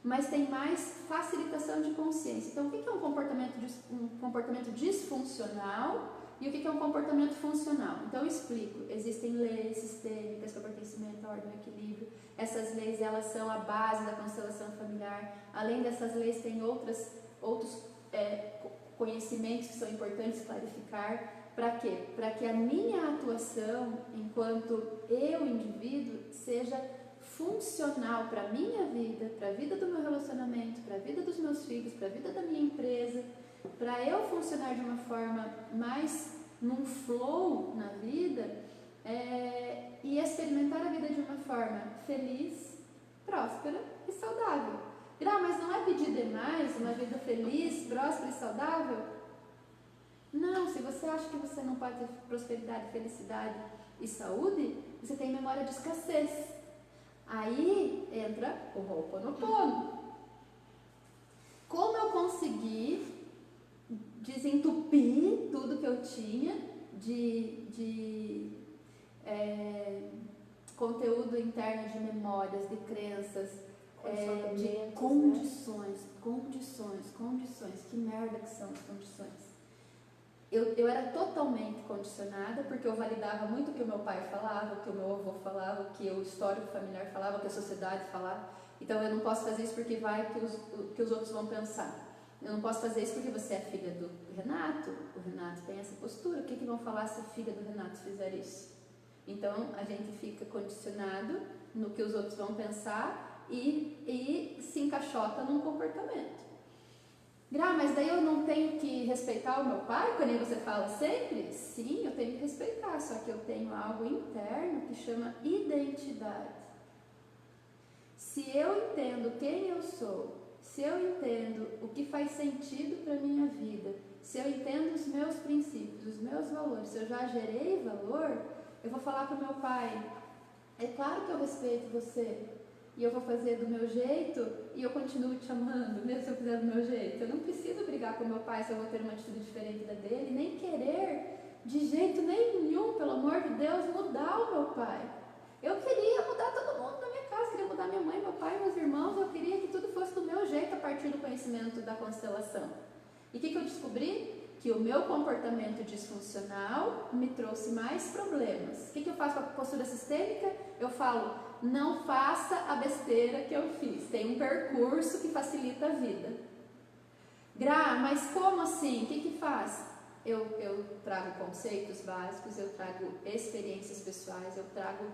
mas tem mais facilitação de consciência. Então, o que é um comportamento disfuncional e o que é um comportamento funcional? Então, eu explico. Existem leis sistêmicas para pertencimento à ordem e equilíbrio. Essas leis, elas são a base da constelação familiar. Além dessas leis, tem outros conhecimentos que são importantes clarificar. Para quê? Para que a minha atuação, enquanto eu, indivíduo, seja funcional para a minha vida, para a vida do meu relacionamento, para a vida dos meus filhos, para a vida da minha empresa, para eu funcionar de uma forma mais num flow na vida e experimentar a vida de uma forma feliz, próspera e saudável. Mas não é pedir demais uma vida feliz, próspera e saudável? Não, se você acha que você não pode ter prosperidade, felicidade e saúde, você tem memória de escassez. Aí entra o Ho'oponopono. Como eu consegui desentupir tudo que eu tinha de conteúdo interno, de memórias, de crenças, de condições. Que merda que são as condições. Eu era totalmente condicionada, porque eu validava muito o que o meu pai falava, o que o meu avô falava, o que o histórico familiar falava, o que a sociedade falava. Então eu não posso fazer isso porque vai que os outros vão pensar. eu não posso fazer isso porque você é filha do Renato. O Renato tem essa postura. O que vão falar se a filha do Renato fizer isso? Então, a gente fica condicionado no que os outros vão pensar e se encaixota num comportamento. Gra, mas daí eu não tenho que respeitar o meu pai, quando você fala sempre? Sim, eu tenho que respeitar, só que eu tenho algo interno que chama identidade. Se eu entendo quem eu sou, se eu entendo o que faz sentido para a minha vida, se eu entendo os meus princípios, os meus valores, se eu já gerei valor, eu vou falar para o meu pai, é claro que eu respeito você, e eu vou fazer do meu jeito, e eu continuo te amando, mesmo se eu fizer do meu jeito. Eu não preciso brigar com o meu pai se eu vou ter uma atitude diferente da dele, nem querer de jeito nenhum, pelo amor de Deus, mudar o meu pai. Eu queria mudar todo mundo na minha casa, queria mudar minha mãe, meu pai, meus irmãos, eu queria que tudo fosse do meu jeito a partir do conhecimento da constelação. E o que eu descobri? Que o meu comportamento disfuncional me trouxe mais problemas. O que eu faço com a postura sistêmica? Eu falo, não faça a besteira que eu fiz. Tem um percurso que facilita a vida. Gra, mas como assim? O que faz? Eu trago conceitos básicos, eu trago experiências pessoais, eu trago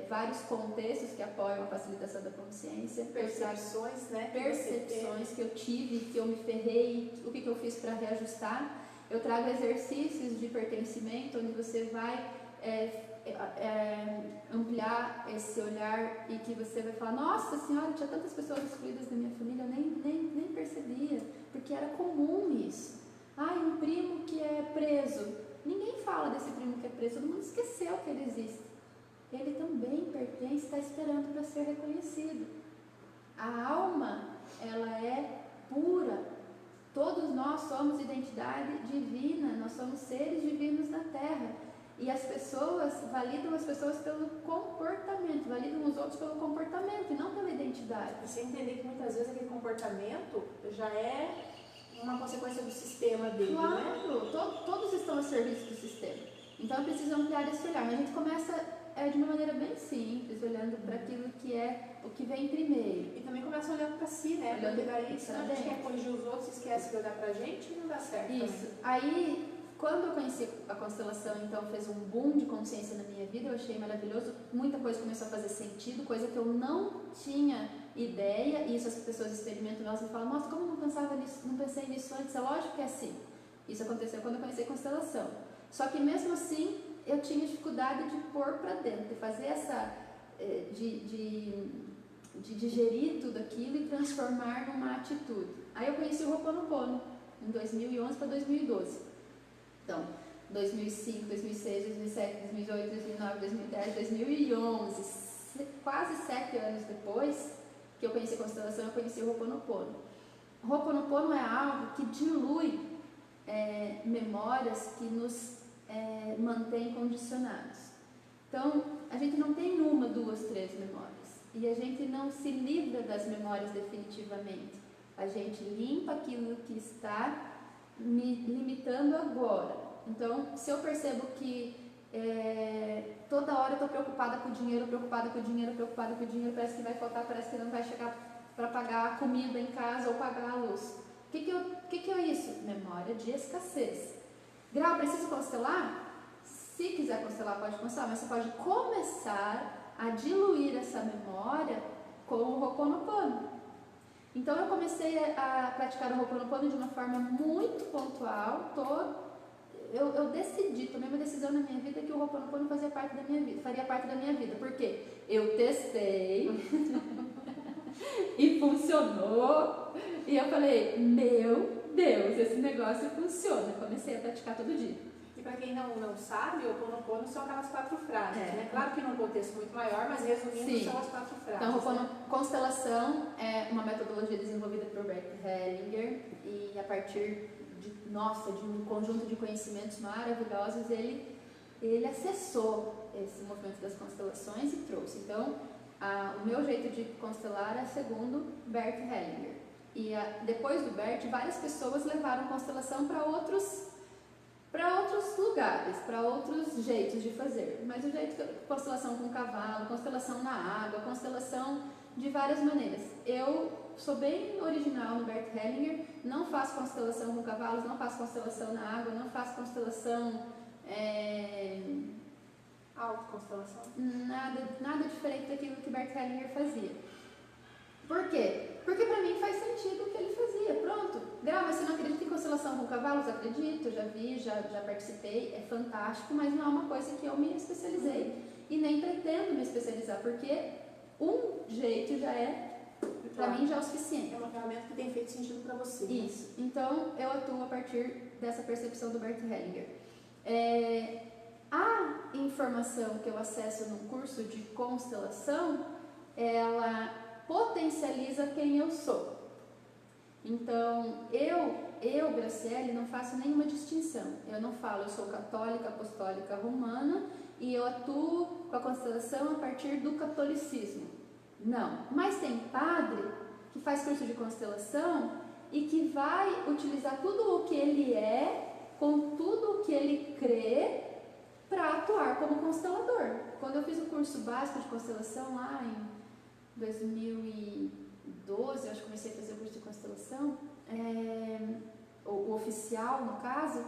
vários contextos que apoiam a facilitação da consciência, percepções, né? Percepções que eu tive, que eu me ferrei, o que eu fiz para reajustar. Eu trago exercícios de pertencimento, onde você vai ampliar esse olhar e que você vai falar, nossa senhora, tinha tantas pessoas excluídas da minha família, eu nem percebia, porque era comum isso. Um primo que é preso, ninguém fala desse primo que é preso, todo mundo esqueceu que ele existe. Ele também pertence, está esperando para ser reconhecido. A alma, ela é pura. Todos nós somos identidade divina, nós somos seres divinos na Terra. E as pessoas validam as pessoas pelo comportamento, validam os outros pelo comportamento e não pela identidade. Você entender que muitas vezes aquele comportamento já é uma consequência do sistema dele, claro, né? Todos estão a serviço do sistema. Então é preciso ampliar esse olhar. Mas a gente começa de uma maneira bem simples, olhando para aquilo que é o que vem primeiro. E também começa olhando para si, né? Porque daí, se a gente quer corrigir os outros, esquece de olhar para a gente e não dá certo. Isso. Também. Aí, quando eu conheci a constelação, então fez um boom de consciência na minha vida, eu achei maravilhoso, muita coisa começou a fazer sentido, coisa que eu não tinha ideia, e isso as pessoas experimentam, elas me falam, nossa, como eu não pensava nisso, não pensei nisso antes, é lógico que é assim. Isso aconteceu quando eu conheci a constelação. Só que mesmo assim, eu tinha dificuldade de pôr para dentro, de fazer essa, de digerir tudo aquilo e transformar numa atitude. Aí eu conheci o Ho'oponopono em 2011 para 2012. Então, 2005, 2006, 2007, 2008, 2009, 2010, 2011, quase 7 anos depois que eu conheci a constelação, eu conheci o Ho'oponopono. O Ho'oponopono é algo que dilui memórias que nos mantém condicionados. Então, a gente não tem 1, 2, 3 memórias. E a gente não se livra das memórias definitivamente. A gente limpa aquilo que está me limitando agora. Então, se eu percebo que toda hora eu estou preocupada com o dinheiro, parece que vai faltar, parece que não vai chegar para pagar a comida em casa ou pagar a luz. O que é isso? Memória de escassez. Grau, preciso constelar? Se quiser constelar, pode constelar, mas você pode começar a diluir essa memória com o Ho'oponopono. Então eu comecei a praticar o Ho'oponopono de uma forma muito pontual. Eu decidi, tomei uma decisão na minha vida que o Ho'oponopono faria parte da minha vida. Por quê? Eu testei e funcionou. E eu falei, meu Deus, esse negócio funciona. Comecei a praticar todo dia. E para quem não sabe, o Ho'oponopono são aquelas 4 frases, né? Claro que num contexto muito maior, mas resumindo, sim, são as 4 frases. Então, constelação é uma metodologia desenvolvida por Bert Hellinger e a partir de um conjunto de conhecimentos maravilhosos, ele acessou esse movimento das constelações e trouxe. Então, o meu jeito de constelar é segundo Bert Hellinger. E depois do Bert, várias pessoas levaram constelação para outros para outros lugares, para outros jeitos de fazer. Mas o jeito que constelação com cavalo, constelação na água, constelação de várias maneiras. Eu sou bem original no Bert Hellinger, não faço constelação com cavalos, não faço constelação na água, não faço constelação... autoconstelação. Nada diferente daquilo que Bert Hellinger fazia. Por quê? Porque para mim faz sentido o que ele fazia. Pronto. Gra, mas você não acredita em constelação com cavalos? Acredito, já vi, já participei, é fantástico, mas não é uma coisa que eu me especializei. E nem pretendo me especializar, porque um jeito já é, para mim, já é o suficiente. É uma ferramenta que tem feito sentido para você. Isso. Né? Então, eu atuo a partir dessa percepção do Bert Hellinger. A informação que eu acesso no curso de constelação, ela potencializa quem eu sou. Então, eu, Graciele, não faço nenhuma distinção. Eu não falo, eu sou católica, apostólica, romana e eu atuo com a constelação a partir do catolicismo. Não. Mas tem padre que faz curso de constelação e que vai utilizar tudo o que ele é, com tudo o que ele crê, para atuar como constelador. Quando eu fiz o curso básico de constelação lá em 2012, eu acho que comecei a fazer o curso de constelação, o oficial, no caso,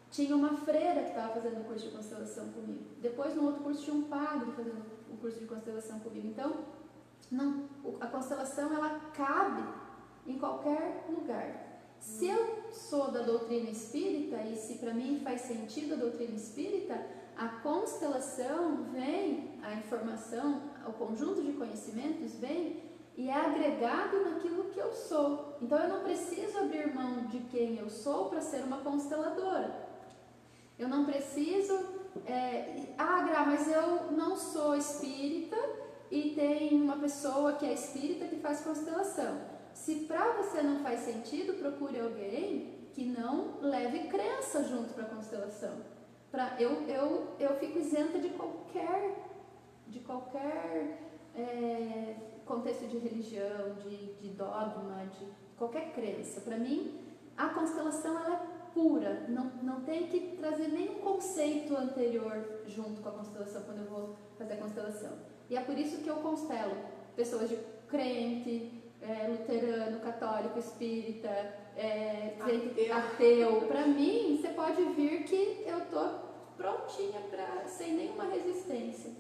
tinha uma freira que estava fazendo o curso de constelação comigo. Depois, no outro curso, tinha um padre fazendo o curso de constelação comigo. Então, a constelação, ela cabe em qualquer lugar. Se eu sou da doutrina espírita e se para mim faz sentido a doutrina espírita, a constelação vem, a informação, o conjunto de conhecimentos vem e é agregado naquilo que eu sou. Então eu não preciso abrir mão de quem eu sou para ser uma consteladora. Eu não preciso, Gra, mas eu não sou espírita e tem uma pessoa que é espírita que faz constelação. Se para você não faz sentido, procure alguém que não leve crença junto para a constelação. Eu fico isenta de qualquer contexto de religião, de dogma, de qualquer crença. Para mim, a constelação ela é pura, não tem que trazer nenhum conceito anterior junto com a constelação quando eu vou fazer a constelação. E é por isso que eu constelo pessoas de crente, luterano, católico, espírita, ateu. Para mim, você pode vir que eu tô prontinha sem nenhuma resistência.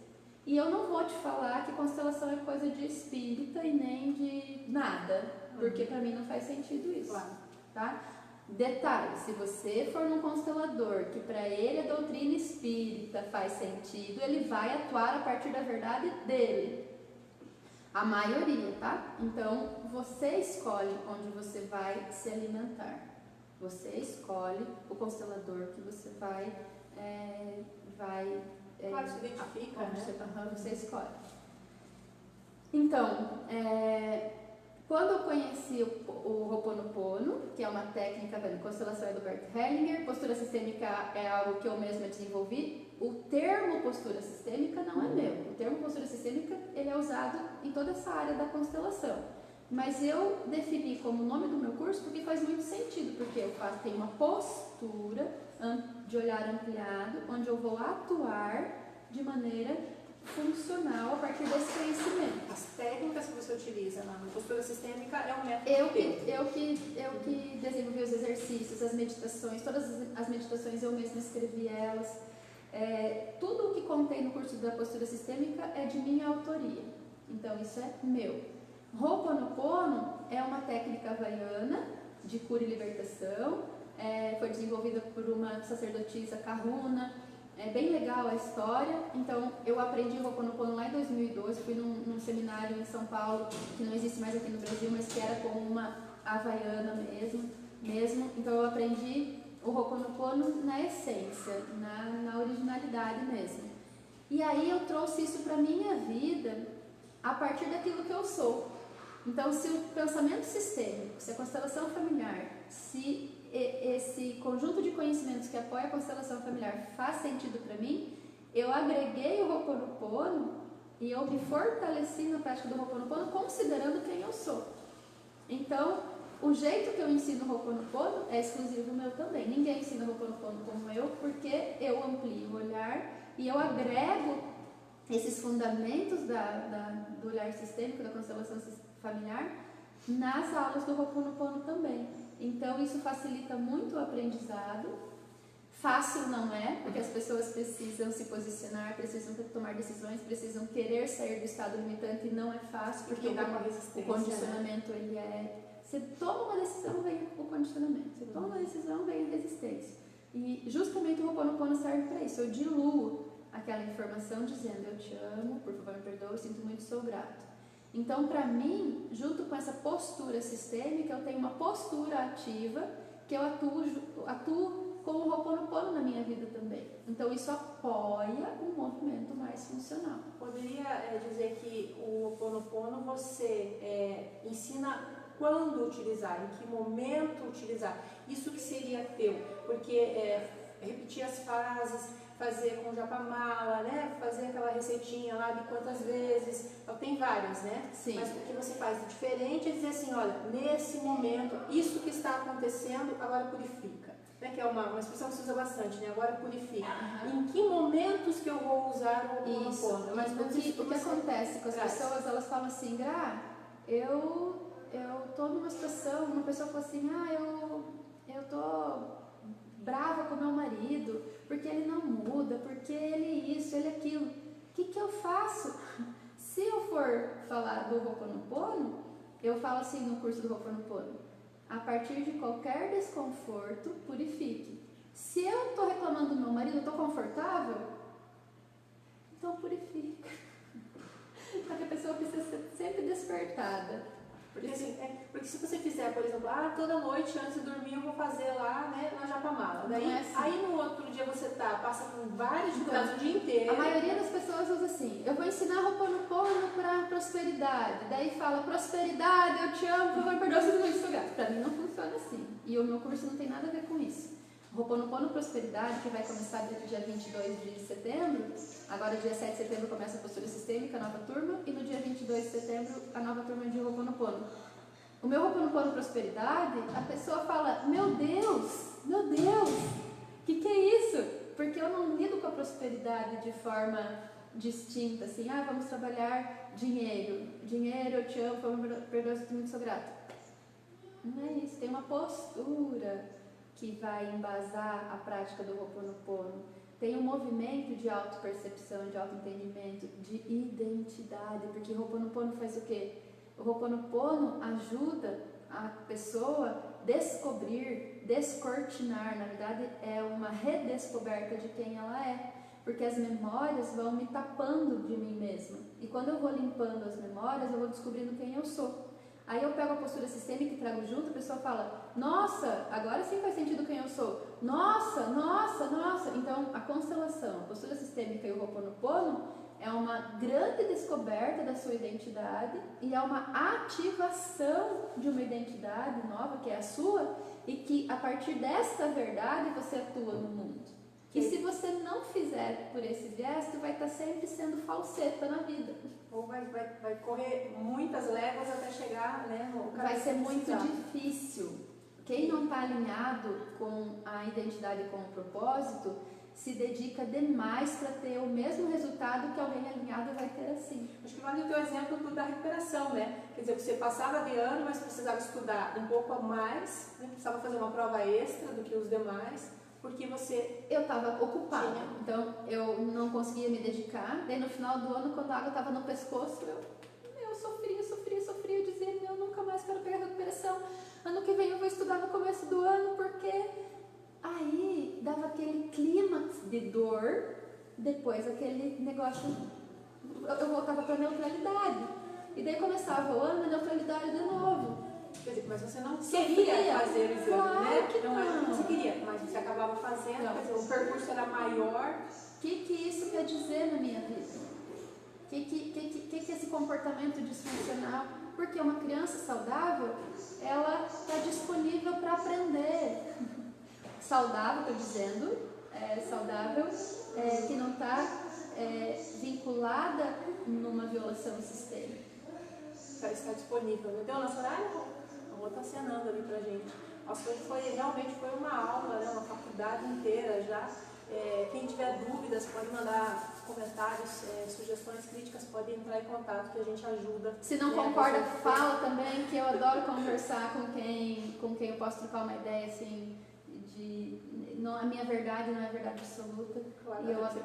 E eu não vou te falar que constelação é coisa de espírita e nem de nada, porque para mim não faz sentido isso. Claro. Tá? Detalhe, se você for num constelador que para ele a doutrina espírita faz sentido, ele vai atuar a partir da verdade dele. A maioria, tá? Então, você escolhe onde você vai se alimentar. Você escolhe o constelador que você vai claro, se identifica, né? Você escolhe. Então, quando eu conheci o Ho'oponopono, que é uma técnica de constelação do Bert Hellinger, postura sistêmica é algo que eu mesma desenvolvi. O termo postura sistêmica não é meu. O termo postura sistêmica ele é usado em toda essa área da constelação. Mas eu defini como nome do meu curso porque faz muito sentido, porque eu tenho uma postura de olhar ampliado, onde eu vou atuar de maneira funcional a partir desse conhecimento. As técnicas que você utiliza na postura sistêmica é um método eu que desenvolvi os exercícios, as meditações, todas as meditações eu mesma escrevi elas. Tudo o que contém no curso da postura sistêmica é de minha autoria, então isso é meu. Ho'oponopono é uma técnica havaiana de cura e libertação, foi desenvolvida por uma sacerdotisa Kahuna. É bem legal a história. Então eu aprendi o Ho'oponopono lá em 2012, fui num seminário em São Paulo, que não existe mais aqui no Brasil, mas que era como uma havaiana mesmo. Então eu aprendi o Ho'oponopono na essência, na originalidade mesmo. E aí eu trouxe isso para a minha vida a partir daquilo que eu sou. Então, se o pensamento sistêmico, se a constelação familiar, se esse conjunto de conhecimentos que apoia a constelação familiar faz sentido para mim, eu agreguei o Ho'oponopono e eu me fortaleci na prática do Ho'oponopono considerando quem eu sou. Então, o jeito que eu ensino o Ho'oponopono é exclusivo meu também. Ninguém ensina o Ho'oponopono como eu, porque eu amplio o olhar e eu agrego esses fundamentos do olhar sistêmico, da constelação familiar, nas aulas do Ho'oponopono também. Então, isso facilita muito o aprendizado. Fácil não é, porque as pessoas precisam se posicionar, precisam tomar decisões, precisam querer sair do estado limitante, e não é fácil, porque o condicionamento, né? Ele é... Você toma uma decisão, vem o condicionamento. Você toma uma decisão, vem a resistência. E justamente o Ho'oponopono serve para isso. Eu diluo aquela informação dizendo: eu te amo, por favor me perdoe, eu sinto muito, sou grato. Então, para mim, junto com essa postura sistêmica, eu tenho uma postura ativa que eu atuo com o Ho'oponopono na minha vida também. Então, isso apoia um movimento mais funcional. Poderia dizer que o Ho'oponopono você ensina quando utilizar, em que momento utilizar. Isso que seria teu, porque repetir as frases, fazer com japamala, né? Fazer aquela receitinha lá de quantas vezes, tem várias, né? Sim. Mas o que você faz de diferente é dizer assim: olha, nesse momento, isso que está acontecendo, agora purifica. Né? Que é uma expressão que se usa bastante, né? Agora purifica. Uhum. Em que momentos que eu vou usar o Ho'oponopono? Mas o que acontece com as pessoas, elas falam assim: Gra, eu tô numa situação, uma pessoa fala assim: eu tô brava com meu marido, porque ele não muda, porque ele isso, ele aquilo. O que eu faço? Se eu for falar do Ho'oponopono, eu falo assim no curso do Ho'oponopono: a partir de qualquer desconforto, purifique. Se eu estou reclamando do meu marido, eu estou confortável? Então purifica. Porque a pessoa precisa ser sempre despertada. Porque, assim, porque se você fizer, por exemplo, toda noite antes de dormir eu vou fazer lá, né, na japamala. Daí, assim. Aí no outro dia você passa por vários dificuldades o dia inteiro. A maioria das pessoas usa assim: eu vou ensinar Ho'oponopono para prosperidade. Daí fala: prosperidade, eu te amo, por favor, perdoa se eu não estou grato. Para mim não funciona assim. E o meu curso não tem nada a ver com isso. Ho'oponopono Prosperidade, que vai começar dia 22 de setembro, agora dia 7 de setembro começa a postura sistêmica, a nova turma, e no dia 22 de setembro a nova turma de Ho'oponopono. O meu Ho'oponopono Prosperidade, a pessoa fala: meu Deus, o que é isso? Porque eu não lido com a prosperidade de forma distinta, assim: vamos trabalhar dinheiro, eu te amo, perdoa se eu muito sou grato. Não é isso, tem uma postura que vai embasar a prática do Ho'oponopono. Tem um movimento de autopercepção, de autoentendimento, de identidade, porque o Ho'oponopono faz o quê? O Ho'oponopono ajuda a pessoa descobrir, descortinar, na verdade é uma redescoberta de quem ela é, porque as memórias vão me tapando de mim mesma, e quando eu vou limpando as memórias, eu vou descobrindo quem eu sou. Aí eu pego a postura sistêmica e trago junto, a pessoa fala: nossa, agora sim faz sentido quem eu sou. Nossa. Então, a constelação, a postura sistêmica e o Ho'oponopono é uma grande descoberta da sua identidade e é uma ativação de uma identidade nova, que é a sua, e que a partir desta verdade você atua no mundo. E se você não fizer por esse viés, tu vai estar sempre sendo falseta na vida. Ou vai correr muitas léguas até chegar, né, no caminho. Vai ser muito difícil. Quem não está alinhado com a identidade e com o propósito, se dedica demais para ter o mesmo resultado que alguém alinhado vai ter assim. Acho que vale o teu exemplo da recuperação, né? Quer dizer, você passava de ano, mas precisava estudar um pouco a mais, né? Precisava fazer uma prova extra do que os demais, porque eu estava ocupada, então eu não conseguia me dedicar. Daí no final do ano, quando a água estava no pescoço, eu sofria, eu dizia: eu nunca mais quero pegar recuperação, ano que vem eu vou estudar no começo do ano, porque aí dava aquele clímax de dor, depois aquele negócio, eu voltava para a neutralidade, e daí começava o ano na neutralidade de novo. Quer dizer, mas você não queria fazer o exame, claro, né? Que não era o que você queria, mas você acabava fazendo, quer dizer, o percurso era maior. O que isso quer dizer na minha vida? O que esse comportamento disfuncional? Porque uma criança saudável, ela está disponível para aprender. Saudável, estou dizendo, saudável, que não está vinculada numa violação sistêmica. Está disponível. Deu nosso horário? Rô está acenando ali pra gente. Nossa, realmente foi uma aula, né, uma faculdade inteira já. Quem tiver dúvidas pode mandar comentários, sugestões, críticas, pode entrar em contato que a gente ajuda. Se não concorda, fala também, que eu adoro conversar com quem eu posso trocar uma ideia assim, não, a minha verdade não é verdade absoluta. Claro, e eu adoro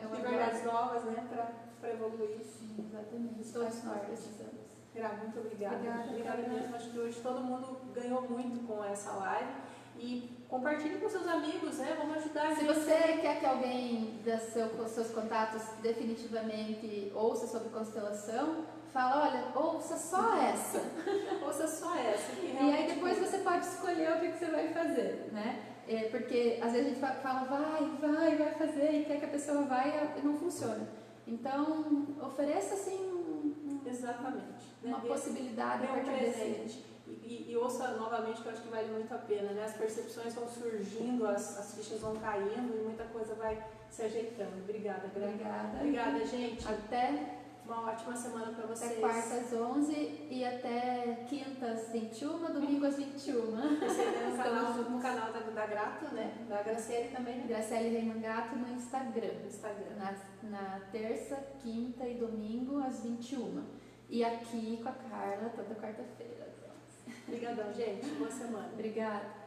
de verdades novas, né, para evoluir. Sim, exatamente. Todos nós precisamos. Muito obrigada. Obrigada mesmo. Acho que hoje todo mundo ganhou muito com essa live. E compartilhe com seus amigos, né? Vamos ajudar a gente. Se você quer que alguém dos seus contatos definitivamente ouça sobre constelação, fala, olha, ouça só essa. Ouça só essa. E aí depois você pode escolher o que você vai fazer, né? Porque às vezes a gente fala, vai fazer, e quer que a pessoa vá e não funciona. Então, ofereça assim exatamente, uma possibilidade a partir presente. E ouça novamente, que eu acho que vale muito a pena, né? As percepções vão surgindo, as fichas vão caindo e muita coisa vai se ajeitando. Obrigada, Obrigada, gente. Até uma ótima semana para vocês. Até quarta às 11 e até quinta às 21, domingo às 21. No canal da Grato, né? Da Graciele também, né? Graciele Reimann Grato no Instagram. Na terça, quinta e domingo às 21. E aqui com a Carla toda quarta-feira. Obrigadão, gente. Boa semana. Obrigada.